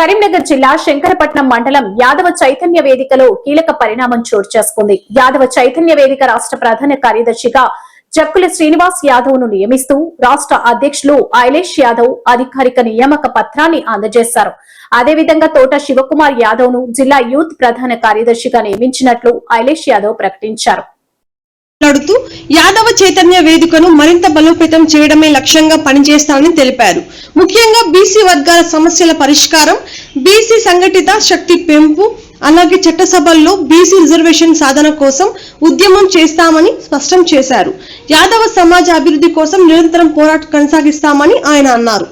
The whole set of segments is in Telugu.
కరీంనగర్ జిల్లా శంకరపట్నం మండలం యాదవ చైతన్య వేదికలో కీలక పరిణామం చోటు చేసుకుంది. యాదవ చైతన్య వేదిక రాష్ట్ర ప్రధాన కార్యదర్శిగా జక్కుల శ్రీనివాస్ యాదవ్ ను నియమిస్తూ రాష్ట్ర అధ్యక్షులు ఐలేష్ యాదవ్ అధికారిక నియామక పత్రాన్ని అందజేశారు. అదేవిధంగా తోట శివకుమార్ యాదవ్ ను జిల్లా యూత్ ప్రధాన కార్యదర్శిగా నియమించినట్లు ఐలేష్ యాదవ్ ప్రకటించారు. మాట్లాడుతూ యాదవ చైతన్య వేదికను మరింత బలోపేతం చేయడమే లక్ష్యంగా పనిచేస్తానని తెలిపారు. ముఖ్యంగా బీసీ వర్గాల సమస్యల పరిష్కారం, బీసీ సంఘటిత శక్తి పెంపు, అలాగే చట్టసభల్లో బీసీ రిజర్వేషన్ సాధన కోసం ఉద్యమం చేస్తామని స్పష్టం చేశారు. యాదవ సమాజ అభివృద్ధి కోసం నిరంతరం పోరాటం కొనసాగిస్తామని ఆయన అన్నారు.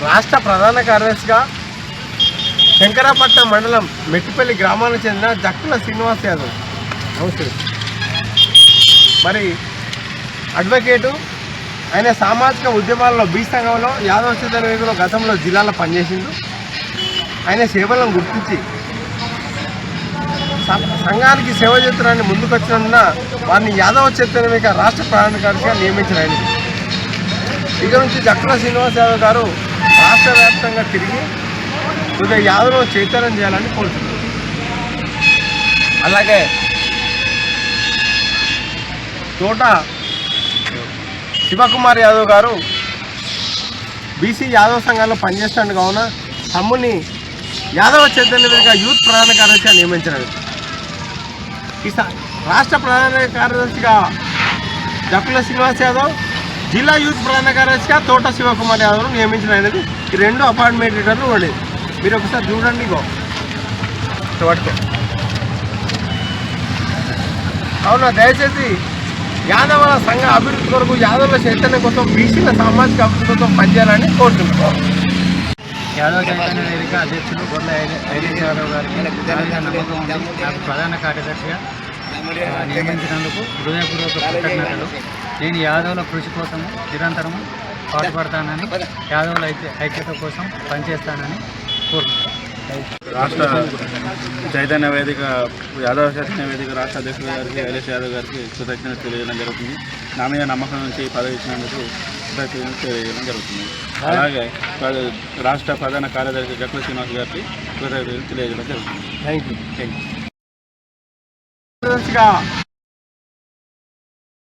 రాష్ట్ర ప్రధాన కార్యదర్శిగా శంకరపట్నం మండలం మెట్టిపల్లి గ్రామానికి చెందిన జక్కుల శ్రీనివాస్ యాదవ్. నమస్తే. మరి అడ్వకేటు, ఆయన సామాజిక ఉద్యమాల్లో బీసీ సంఘంలో యాదవ చైతన్య వేదికలో గతంలో జిల్లాలో పనిచేసిండు. ఆయన సేవలను గుర్తించి సంఘానికి సేవ చేస్తున్నారని ముందుకొచ్చినందున వారిని యాదవ చైతన్య వేదిక రాష్ట్ర ప్రధాన కార్యదర్శిగా నియమించిన ఆయన. ఇక నుంచి జక్కుల శ్రీనివాస్ యాదవ్ గారు రాష్ట్ర వ్యాప్తంగా తిరిగి కొద్దిగా యాదవ్ చైతన్యం చేయాలని కోరుతున్నాను. అలాగే తోట శివకుమార్ యాదవ్ గారు బీసీ యాదవ్ సంఘాల్లో పనిచేస్తాడు కావున తమ్ముని యాదవ చైతన్య వేదిక యూత్ ప్రధాన కార్యదర్శిగా నియమించినది. ఈ రాష్ట్ర ప్రధాన కార్యదర్శిగా జక్కుల శ్రీనివాస్ యాదవ్, జిల్లా యూత్ ప్రధాన కార్యదర్శిగా తోట శివకుమార్ యాదవ్ను నియమించినది. ఈ రెండు అపాయింట్మెంట్ లెటర్లు ఉండేది. మీరు ఒకసారి చూడండి. పట్టుకో. అవునా, దయచేసి యాదవుల సంఘ అభివృద్ధి కొరకు, యాదవుల చైతన్యం కోసం, బీసీల సామాజిక అభివృద్ధి కోసం పనిచేయాలని కోరుతున్నాం. యాదవ చైతన్య వేదిక అధ్యక్షులు గొర్రెల ఐలేష్ యాదవ్ గారికి నాకు ప్రధాన కార్యదర్శిగా నియమించినందుకు హృదయపూర్వక కృతజ్ఞతలు. నేను యాదవుల కృషి కోసం నిరంతరము పాటుపడతానని, యాదవుల ఐక్యత కోసం పనిచేస్తానని కోరుతున్నాను. రాష్ట్ర చైతన్య వేదిక యాదవ చైతన్య వేదిక రాష్ట్ర అధ్యక్షుడు గారికి ఐలేష్ యాదవ్ గారికి కృతజ్ఞతలు తెలియజేయడం జరుగుతుంది. నా మీద నమ్మకం నుంచి పదవి ఇచ్చినందుకు కృతజ్ఞతలు తెలియజేయడం జరుగుతుంది. అలాగే రాష్ట్ర ప్రధాన కార్యదర్శి జక్కుల శ్రీనివాస్ గారికి కృతజ్ఞతలు తెలియజేయడం జరుగుతుంది. Thank you.